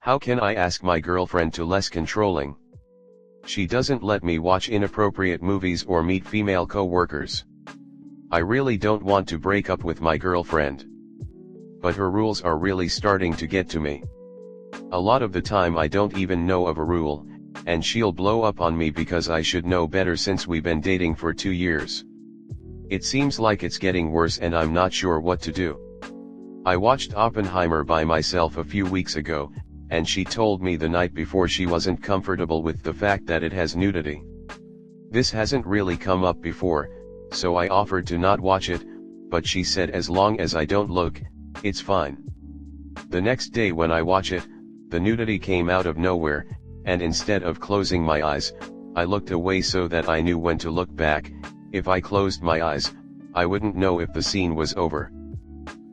How can I ask my girlfriend to less controlling? She doesn't let me watch inappropriate movies or meet female co-workers. I really don't want to break up with my girlfriend. But her rules are really starting to get to me. A lot of the time I don't even know of a rule, and she'll blow up on me because I should know better since we've been dating for 2 years. It seems like it's getting worse and I'm not sure what to do. I watched Oppenheimer by myself a few weeks ago, and she told me the night before she wasn't comfortable with the fact that it has nudity. This hasn't really come up before, so I offered to not watch it, but she said as long as I don't look, it's fine. The next day when I watch it, the nudity came out of nowhere, and instead of closing my eyes, I looked away so that I knew when to look back. If I closed my eyes, I wouldn't know if the scene was over.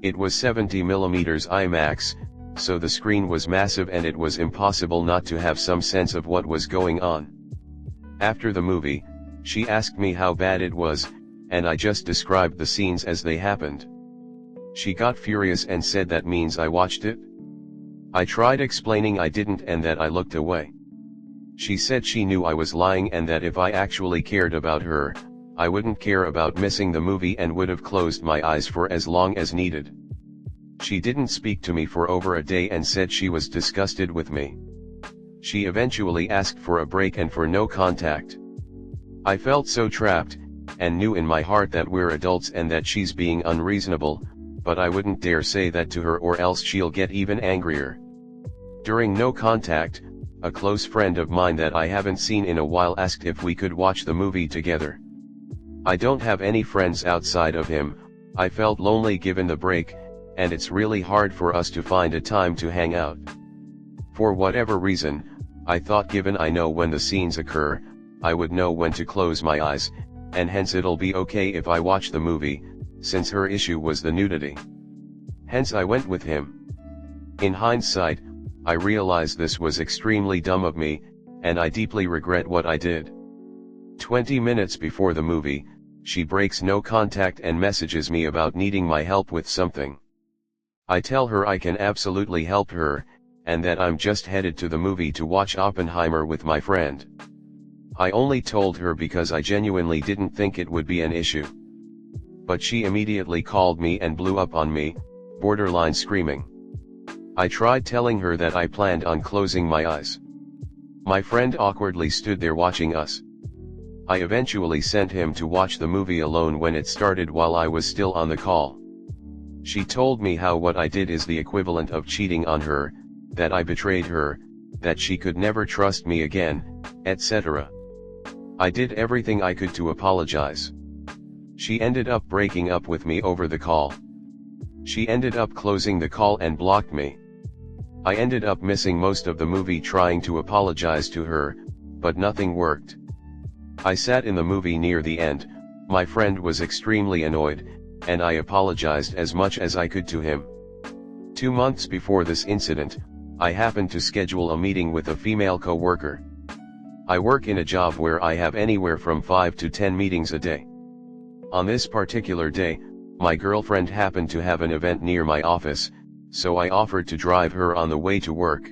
It was 70mm IMAX, so the screen was massive and it was impossible not to have some sense of what was going on. After the movie, she asked me how bad it was, and I just described the scenes as they happened. She got furious and said that means I watched it? I tried explaining I didn't and that I looked away. She said she knew I was lying and that if I actually cared about her, I wouldn't care about missing the movie and would have closed my eyes for as long as needed. She didn't speak to me for over a day and said she was disgusted with me. She eventually asked for a break and for no contact. I felt so trapped, and knew in my heart that we're adults and that she's being unreasonable, but I wouldn't dare say that to her or else she'll get even angrier. During no contact, a close friend of mine that I haven't seen in a while asked if we could watch the movie together. I don't have any friends outside of him. I felt lonely given the break, and it's really hard for us to find a time to hang out. For whatever reason, I thought given I know when the scenes occur, I would know when to close my eyes, and hence it'll be okay if I watch the movie, since her issue was the nudity. Hence I went with him. In hindsight, I realize this was extremely dumb of me, and I deeply regret what I did. 20 minutes before the movie, she breaks no contact and messages me about needing my help with something. I tell her I can absolutely help her, and that I'm just headed to the movie to watch Oppenheimer with my friend. I only told her because I genuinely didn't think it would be an issue. But she immediately called me and blew up on me, borderline screaming. I tried telling her that I planned on closing my eyes. My friend awkwardly stood there watching us. I eventually sent him to watch the movie alone when it started while I was still on the call. She told me how what I did is the equivalent of cheating on her, that I betrayed her, that she could never trust me again, etc. I did everything I could to apologize. She ended up breaking up with me over the call. She ended up closing the call and blocked me. I ended up missing most of the movie trying to apologize to her, but nothing worked. I sat in the movie near the end. My friend was extremely annoyed, and I apologized as much as I could to him. 2 months before this incident, I happened to schedule a meeting with a female co-worker. I work in a job where I have anywhere from 5 to 10 meetings a day. On this particular day, my girlfriend happened to have an event near my office, so I offered to drive her on the way to work.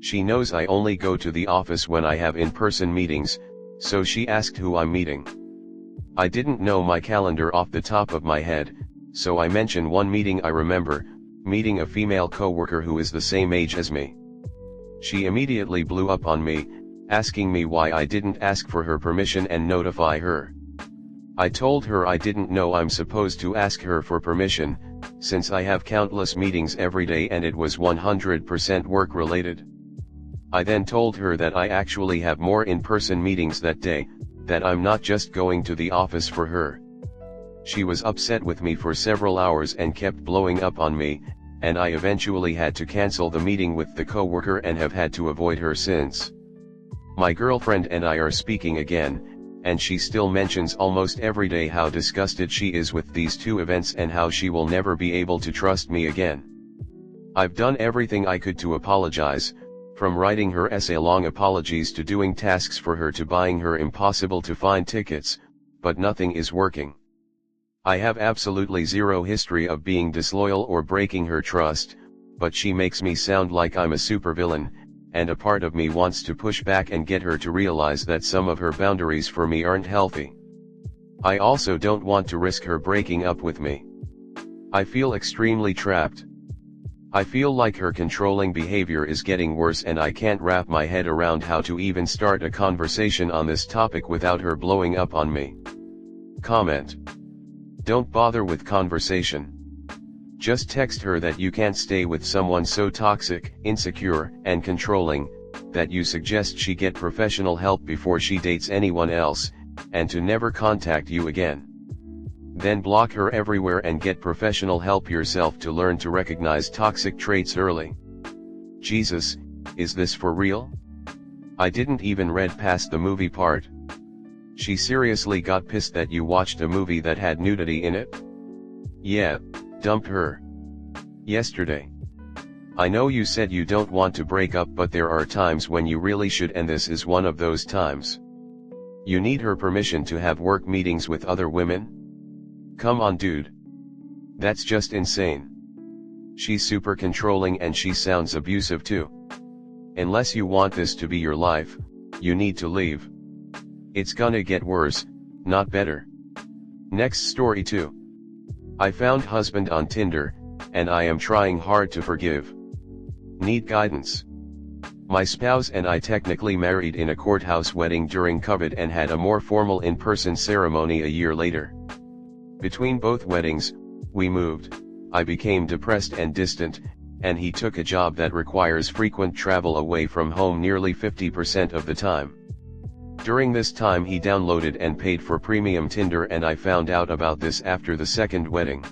She knows I only go to the office when I have in-person meetings, so she asked who I'm meeting. I didn't know my calendar off the top of my head, so I mentioned one meeting I remember, meeting a female coworker who is the same age as me. She immediately blew up on me, asking me why I didn't ask for her permission and notify her. I told her I didn't know I'm supposed to ask her for permission, since I have countless meetings every day and it was 100% work related. I then told her that I actually have more in-person meetings that day, that I'm not just going to the office for her. She was upset with me for several hours and kept blowing up on me, and I eventually had to cancel the meeting with the coworker and have had to avoid her since. My girlfriend and I are speaking again, and she still mentions almost every day how disgusted she is with these two events and how she will never be able to trust me again. I've done everything I could to apologize, from writing her essay-long apologies to doing tasks for her to buying her impossible to find tickets, but nothing is working. I have absolutely zero history of being disloyal or breaking her trust, but she makes me sound like I'm a supervillain, and a part of me wants to push back and get her to realize that some of her boundaries for me aren't healthy. I also don't want to risk her breaking up with me. I feel extremely trapped. I feel like her controlling behavior is getting worse and I can't wrap my head around how to even start a conversation on this topic without her blowing up on me. Comment. Don't bother with conversation. Just text her that you can't stay with someone so toxic, insecure, and controlling, that you suggest she get professional help before she dates anyone else, and to never contact you again. Then block her everywhere and get professional help yourself to learn to recognize toxic traits early. Jesus, is this for real? I didn't even read past the movie part. She seriously got pissed that you watched a movie that had nudity in it? Yeah, dumped her. Yesterday. I know you said you don't want to break up, but there are times when you really should, and this is one of those times. You need her permission to have work meetings with other women? Come on, dude. That's just insane. She's super controlling and she sounds abusive too. Unless you want this to be your life, you need to leave. It's gonna get worse, not better. Next story 2. I found husband on Tinder, and I am trying hard to forgive. Need guidance. My spouse and I technically married in a courthouse wedding during COVID and had a more formal in-person ceremony a year later. Between both weddings, we moved, I became depressed and distant, and he took a job that requires frequent travel away from home nearly 50% of the time. During this time he downloaded and paid for premium Tinder, and I found out about this after the second wedding.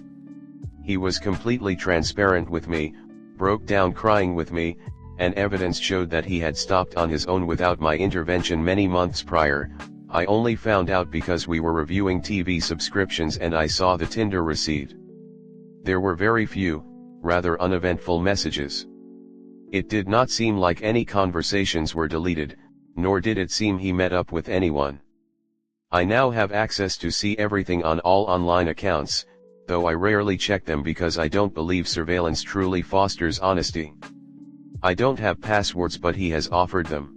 He was completely transparent with me, broke down crying with me, and evidence showed that he had stopped on his own without my intervention many months prior. I only found out because we were reviewing TV subscriptions and I saw the Tinder receipt. There were very few, rather uneventful messages. It did not seem like any conversations were deleted, nor did it seem he met up with anyone. I now have access to see everything on all online accounts, though I rarely check them because I don't believe surveillance truly fosters honesty. I don't have passwords, but he has offered them.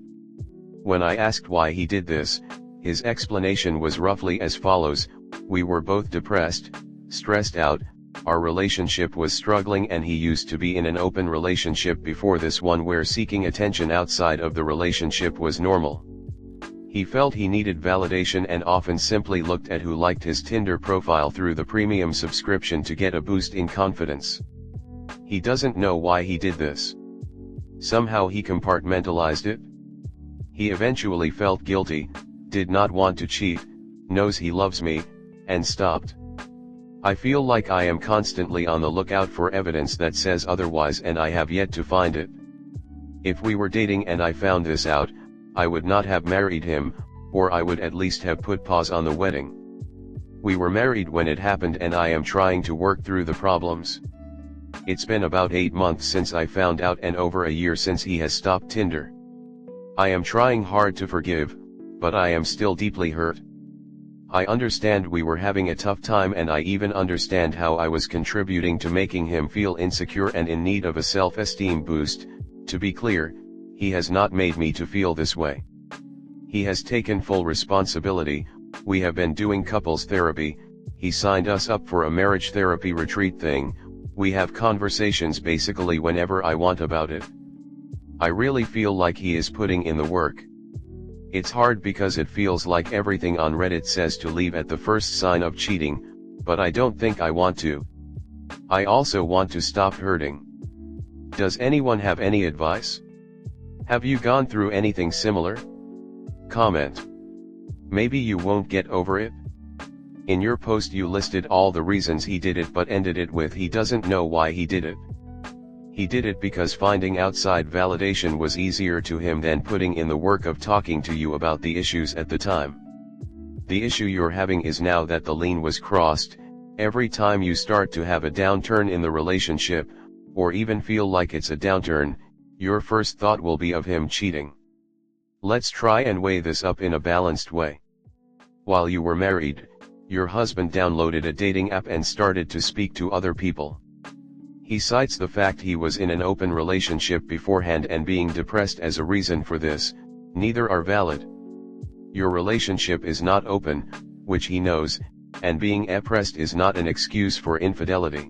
When I asked why he did this, his explanation was roughly as follows: we were both depressed, stressed out, our relationship was struggling, and he used to be in an open relationship before this one where seeking attention outside of the relationship was normal. He felt he needed validation and often simply looked at who liked his Tinder profile through the premium subscription to get a boost in confidence. He doesn't know why he did this. Somehow he compartmentalized it. He eventually felt guilty, did not want to cheat, knows he loves me, and stopped. I feel like I am constantly on the lookout for evidence that says otherwise, and I have yet to find it. If we were dating and I found this out, I would not have married him, or I would at least have put pause on the wedding. We were married when it happened and I am trying to work through the problems. It's been about 8 months since I found out and over a year since he has stopped Tinder. I am trying hard to forgive, but I am still deeply hurt. I understand we were having a tough time, and I even understand how I was contributing to making him feel insecure and in need of a self-esteem boost. To be clear, he has not made me to feel this way. He has taken full responsibility. We have been doing couples therapy, he signed us up for a marriage therapy retreat thing, we have conversations basically whenever I want about it. I really feel like he is putting in the work. It's hard because it feels like everything on Reddit says to leave at the first sign of cheating, but I don't think I want to. I also want to stop hurting. Does anyone have any advice? Have you gone through anything similar? Comment. Maybe you won't get over it? In your post you listed all the reasons he did it but ended it with he doesn't know why he did it. He did it because finding outside validation was easier to him than putting in the work of talking to you about the issues at the time. The issue you're having is now that the line was crossed. Every time you start to have a downturn in the relationship, or even feel like it's a downturn, your first thought will be of him cheating. Let's try and weigh this up in a balanced way. While you were married, your husband downloaded a dating app and started to speak to other people. He cites the fact he was in an open relationship beforehand and being depressed as a reason for this. Neither are valid. Your relationship is not open, which he knows, and being oppressed is not an excuse for infidelity.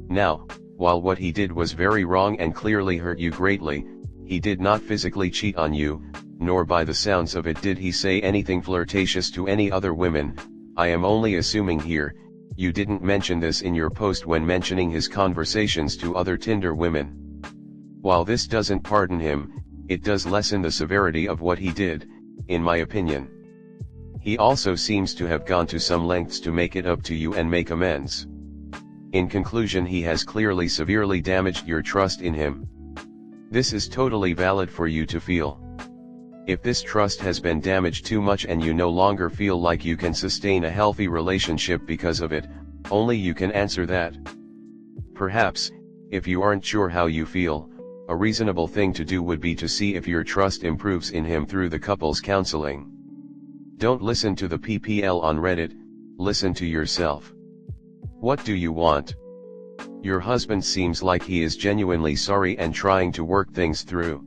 Now, while what he did was very wrong and clearly hurt you greatly, he did not physically cheat on you, nor by the sounds of it did he say anything flirtatious to any other women. I am only assuming here. You didn't mention this in your post when mentioning his conversations to other Tinder women. While this doesn't pardon him, it does lessen the severity of what he did, in my opinion. He also seems to have gone to some lengths to make it up to you and make amends. In conclusion, he has clearly severely damaged your trust in him. This is totally valid for you to feel. If this trust has been damaged too much and you no longer feel like you can sustain a healthy relationship because of it, only you can answer that. Perhaps, if you aren't sure how you feel, a reasonable thing to do would be to see if your trust improves in him through the couples counseling. Don't listen to the PPL on Reddit, listen to yourself. What do you want? Your husband seems like he is genuinely sorry and trying to work things through.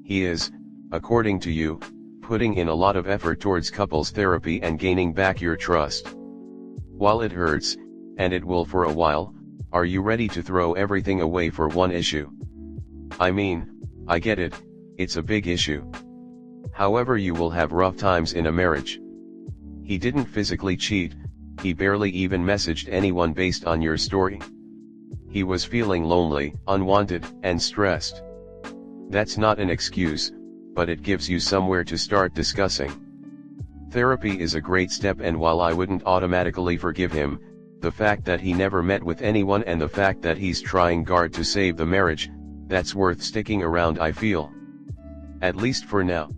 He is, according to you, putting in a lot of effort towards couples therapy and gaining back your trust. While it hurts, and it will for a while, are you ready to throw everything away for one issue? I mean, I get it, it's a big issue. However, you will have rough times in a marriage. He didn't physically cheat, he barely even messaged anyone based on your story. He was feeling lonely, unwanted, and stressed. That's not an excuse, but it gives you somewhere to start discussing. Therapy is a great step, and while I wouldn't automatically forgive him, the fact that he never met with anyone and the fact that he's trying hard to save the marriage, that's worth sticking around, I feel. At least for now.